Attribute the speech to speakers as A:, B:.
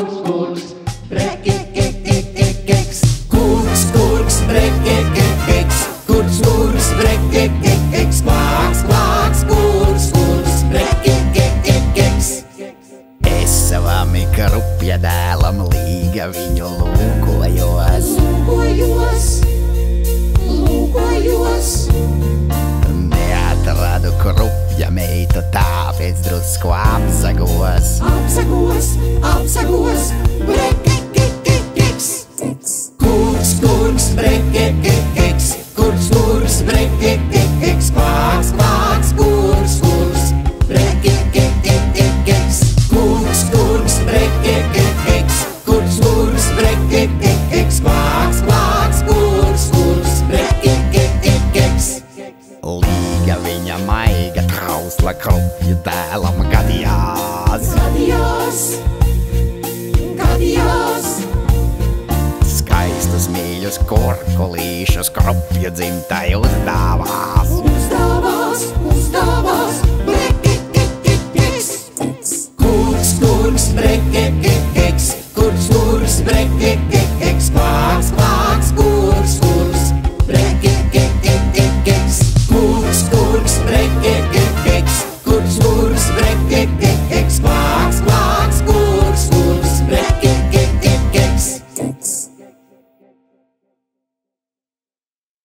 A: kurks, brekekekekekeks. Kurks, kurks, brekekekeks. Kurks, kurks, brekekekeks. Kvāks, kvāks, kurks, kurks, brekekekekeks.
B: Es savam krupja dēlam līga viņu lūkojos.
A: Lūkojos.
B: Neatradu krupja meitu, tāpēc drusku apsagos.
A: Apsagos, brekekekekeks. Kurks, kurks, brekekekeks. Kurks, kurks, brekekekeks. Kvāks, kvāks, kurks, kurks, brekekekekeks. Kurks, kurks, brekekekeks. Kurks, kurks, brekekekeks. Kvāks, kvāks, kurks, kurks, brekekekeks.
B: Līga viņa maiga trausla krupja dēlam gadījās.
A: Gadījās.
B: Skaistus mīļus kurkulīšus krupju dzimtai uzdāvās.
A: Uzdāvās.